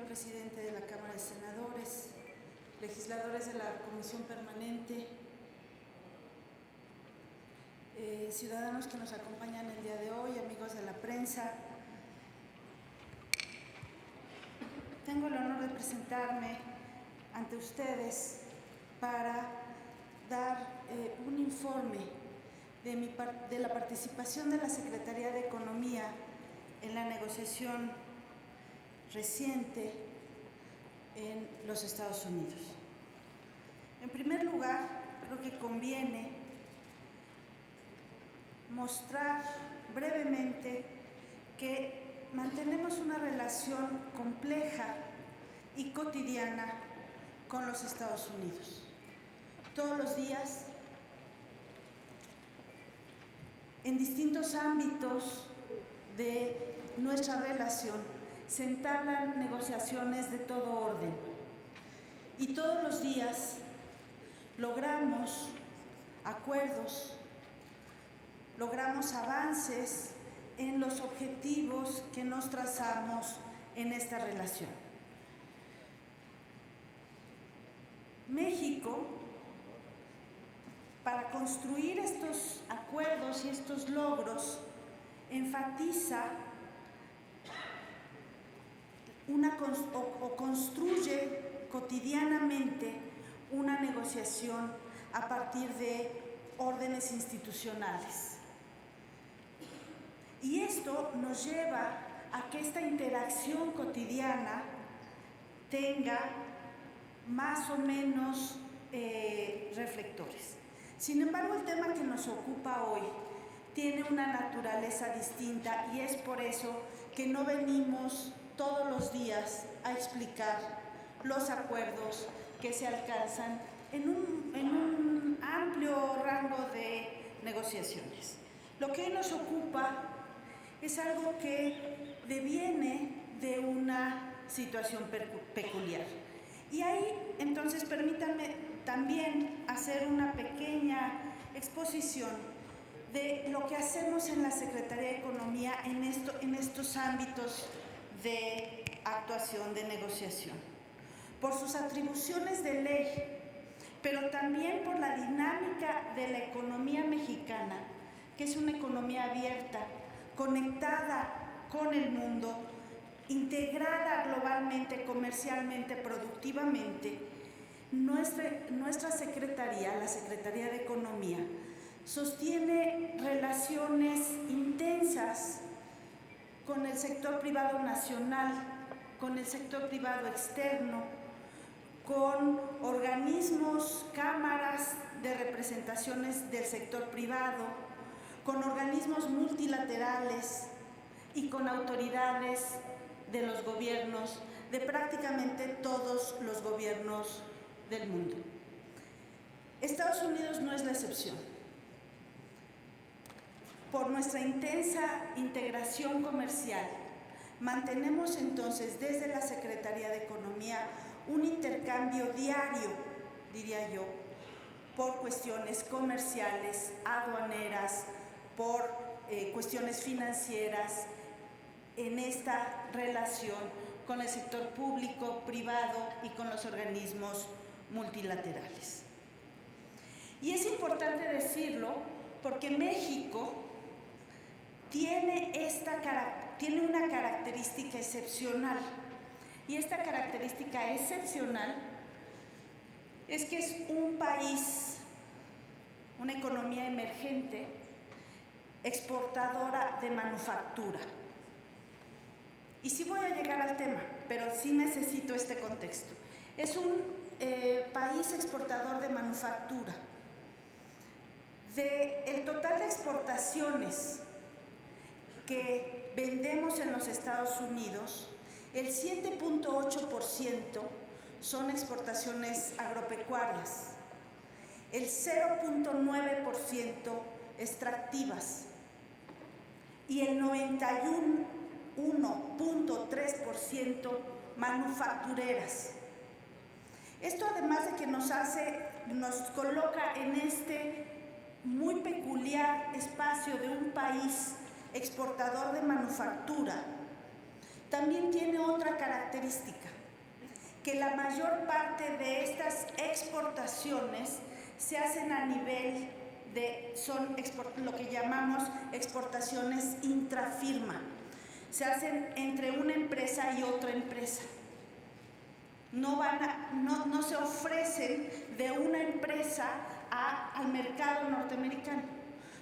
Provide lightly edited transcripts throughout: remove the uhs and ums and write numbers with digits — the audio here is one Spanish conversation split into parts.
presidente de la Cámara de Senadores, legisladores de la Comisión Permanente, ciudadanos que nos acompañan el día de hoy, amigos de la prensa. Tengo el honor de presentarme ante ustedes para dar un informe de la participación de la Secretaría de Economía en la negociación reciente en los Estados Unidos. En primer lugar, creo que conviene mostrar brevemente que mantenemos una relación compleja y cotidiana con los Estados Unidos. Todos los días, en distintos ámbitos de nuestra relación, se entablan negociaciones de todo orden y todos los días logramos acuerdos, logramos avances en los objetivos que nos trazamos en esta relación. México, para construir estos acuerdos y estos logros, enfatiza construye cotidianamente una negociación a partir de órdenes institucionales. Y esto nos lleva a que esta interacción cotidiana tenga más o menos reflectores. Sin embargo, el tema que nos ocupa hoy tiene una naturaleza distinta y es por eso que no venimos todos los días a explicar los acuerdos que se alcanzan en un amplio rango de negociaciones. Lo que hoy nos ocupa es algo que deviene de una situación peculiar. Y ahí, entonces, permítanme también hacer una pequeña exposición de lo que hacemos en la Secretaría de Economía en estos ámbitos de actuación, de negociación, por sus atribuciones de ley, pero también por la dinámica de la economía mexicana, que es una economía abierta, conectada con el mundo, integrada globalmente, comercialmente, productivamente. Nuestra Secretaría, la Secretaría de Economía, sostiene relaciones intensas con el sector privado nacional, con el sector privado externo, con organismos, cámaras de representaciones del sector privado, con organismos multilaterales y con autoridades de los gobiernos, de prácticamente todos los gobiernos del mundo. Estados Unidos no es la excepción. Por nuestra intensa integración comercial, mantenemos entonces desde la Secretaría de Economía un intercambio diario, diría yo, por cuestiones comerciales, aduaneras, por cuestiones financieras, en esta relación con el sector público, privado y con los organismos multilaterales. Y es importante decirlo porque México tiene una característica excepcional, y esta característica excepcional es que es un país, una economía emergente, exportadora de manufactura. Y sí voy a llegar al tema, pero sí necesito este contexto. Es un país exportador de manufactura. El total de exportaciones que vendemos en los Estados Unidos, el 7.8% son exportaciones agropecuarias, el 0.9% extractivas y el 91.3% manufactureras. Esto, además de que nos coloca en este muy peculiar espacio de un país exportador de manufactura, también tiene otra característica. que la mayor parte de estas exportaciones se hacen a nivel son lo que llamamos exportaciones intrafirma. Se hacen entre una empresa y otra empresa. No se ofrecen de una empresa al mercado norteamericano,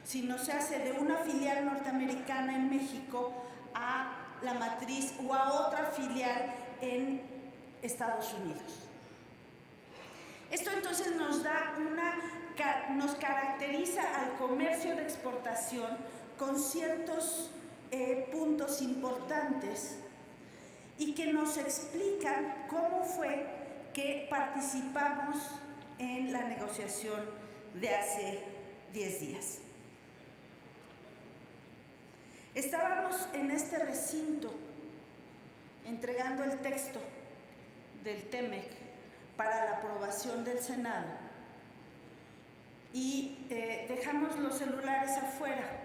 sino se hace de una filial norteamericana en México a la matriz o a otra filial en Estados Unidos. Esto entonces nos caracteriza al comercio de exportación con ciertos puntos importantes y que nos explican cómo fue que participamos en la negociación de hace 10 días. Estábamos en este recinto entregando el texto del TEMEC para la aprobación del Senado y dejamos los celulares afuera.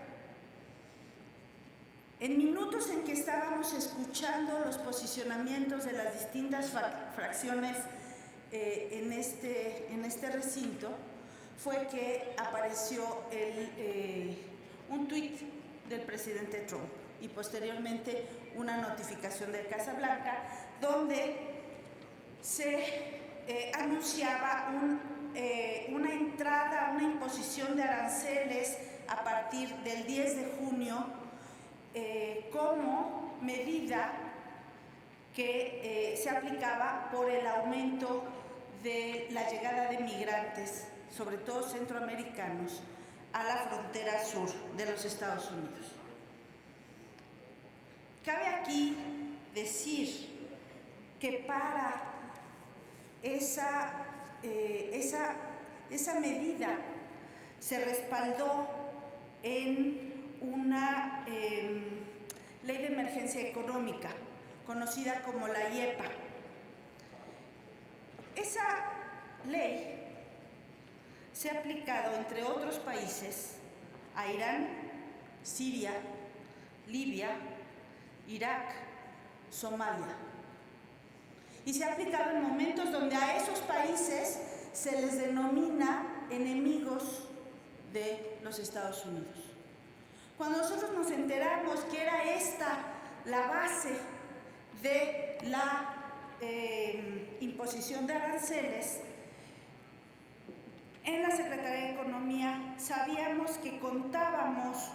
En minutos en que estábamos escuchando los posicionamientos de las distintas fracciones en este recinto, fue que apareció un tuit del presidente Trump y posteriormente una notificación de Casa Blanca donde se anunciaba una entrada, una imposición de aranceles a partir del 10 de junio como medida que se aplicaba por el aumento de la llegada de migrantes, sobre todo centroamericanos, a la frontera sur de los Estados Unidos. Cabe aquí decir que para esa medida se respaldó en una ley de emergencia económica, conocida como la IEPA. Esa ley se ha aplicado, entre otros países, a Irán, Siria, Libia, Irak, Somalia. Y se ha aplicado en momentos donde a esos países se les denomina enemigos de los Estados Unidos. Cuando nosotros nos enteramos que era esta la base de la imposición de aranceles, en la Secretaría de Economía sabíamos que contábamos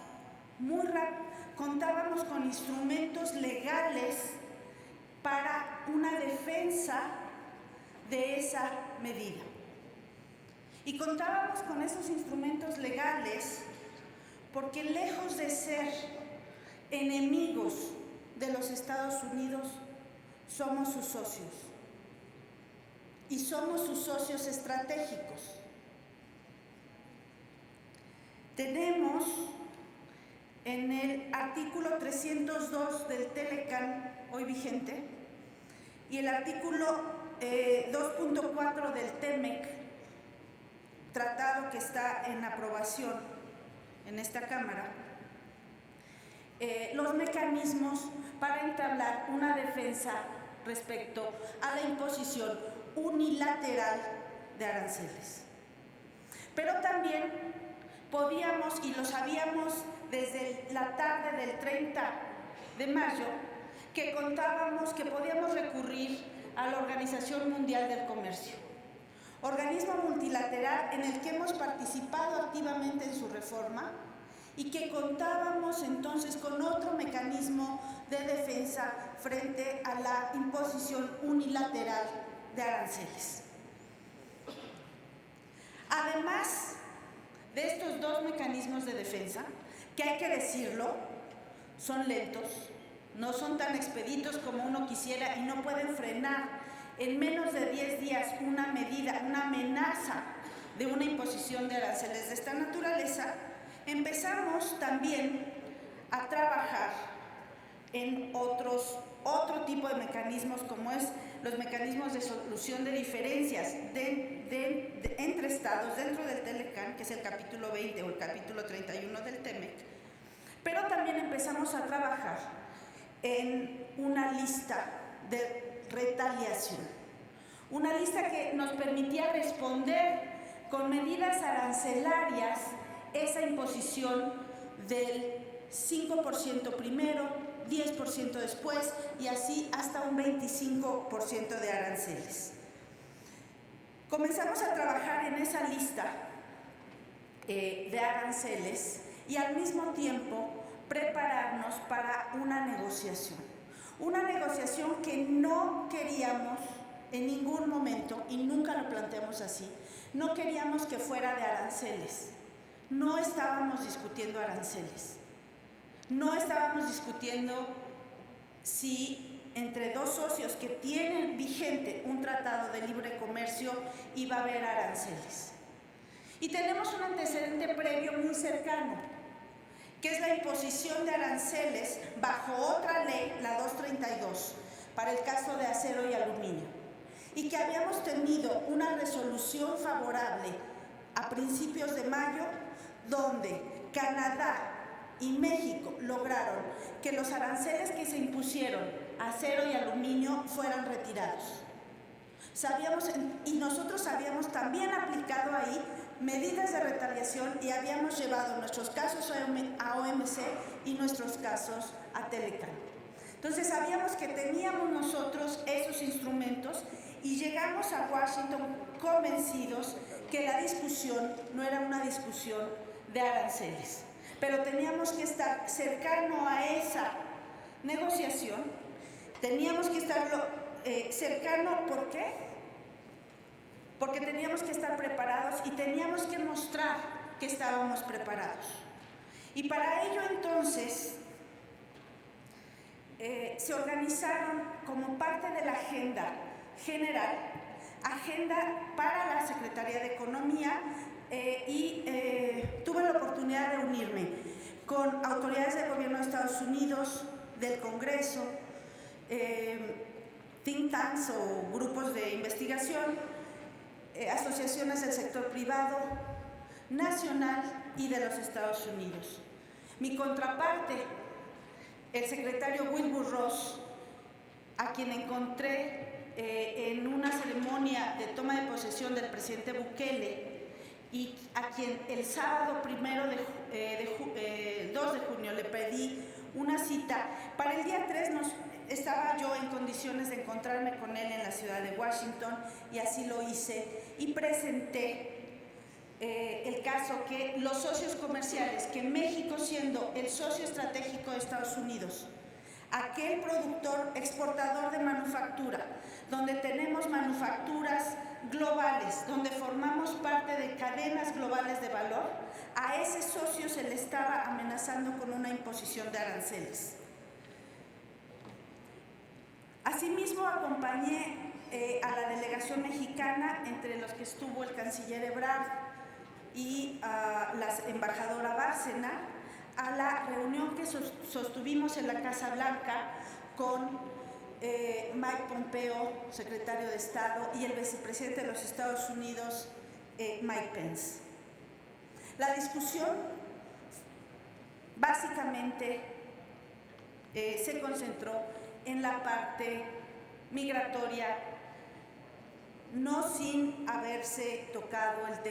con instrumentos legales para una defensa de esa medida. Y contábamos con esos instrumentos legales porque lejos de ser enemigos de los Estados Unidos, somos sus socios. Y somos sus socios estratégicos. Tenemos en el artículo 302 del TELECAN, hoy vigente, y el artículo 2.4 del TEMEC, tratado que está en aprobación en esta Cámara, los mecanismos para entablar una defensa respecto a la imposición unilateral de aranceles. Pero también podíamos, y lo sabíamos desde la tarde del 30 de mayo, que podíamos recurrir a la Organización Mundial del Comercio, organismo multilateral en el que hemos participado activamente en su reforma y que contábamos entonces con otro mecanismo de defensa frente a la imposición unilateral de aranceles. Además de estos dos mecanismos de defensa, que hay que decirlo, son lentos, no son tan expeditos como uno quisiera y no pueden frenar en menos de 10 días una medida, una amenaza de una imposición de aranceles de esta naturaleza. Empezamos también a trabajar en otro tipo de mecanismos, como es los mecanismos de solución de diferencias entre estados dentro del TELECAN, que es el capítulo 20 o el capítulo 31 del TEMEC, pero también empezamos a trabajar en una lista de retaliación. Una lista que nos permitía responder con medidas arancelarias esa imposición del 5% primero, 10% después y así hasta un 25% de aranceles. Comenzamos a trabajar en esa lista de aranceles y al mismo tiempo prepararnos para una negociación. Una negociación que no queríamos en ningún momento, y nunca lo planteamos así, no queríamos que fuera de aranceles. No estábamos discutiendo aranceles. No estábamos discutiendo si entre dos socios que tienen vigente un tratado de libre comercio iba a haber aranceles. Y tenemos un antecedente previo muy cercano, que es la imposición de aranceles bajo otra ley, la 232, para el caso de acero y aluminio, y que habíamos tenido una resolución favorable a principios de mayo, donde Canadá y México lograron que los aranceles que se impusieron a acero y aluminio fueran retirados. Y nosotros habíamos también aplicado ahí medidas de retaliación y habíamos llevado nuestros casos a OMC y nuestros casos a Telecán. Entonces sabíamos que teníamos nosotros esos instrumentos y llegamos a Washington convencidos que la discusión no era una discusión de aranceles, pero teníamos que estar cercano a esa negociación, teníamos que estar cercano. ¿Por qué? Porque teníamos que estar preparados y teníamos que mostrar que estábamos preparados. Y para ello entonces se organizaron como parte de la agenda general, agenda para la Secretaría de Economía, y tuve la oportunidad de unirme con autoridades del gobierno de Estados Unidos, del Congreso, think tanks o grupos de investigación, asociaciones del sector privado, nacional y de los Estados Unidos. Mi contraparte, el secretario Wilbur Ross, a quien encontré en una ceremonia de toma de posesión del presidente Bukele y a quien el sábado 2 de junio le pedí una cita. Para el día 3 estaba yo en condiciones de encontrarme con él en la ciudad de Washington y así lo hice y presenté el caso que los socios comerciales, que México siendo el socio estratégico de Estados Unidos, aquel productor exportador de manufactura, donde tenemos manufacturas globales, donde formamos parte de cadenas globales de valor, a ese socio se le estaba amenazando con una imposición de aranceles. Asimismo, acompañé a la delegación mexicana, entre los que estuvo el canciller Ebrard y la embajadora Bárcena, a la reunión que sostuvimos en la Casa Blanca con Mike Pompeo, secretario de Estado, y el vicepresidente de los Estados Unidos, Mike Pence. La discusión básicamente se concentró en la parte migratoria, no sin haberse tocado el tema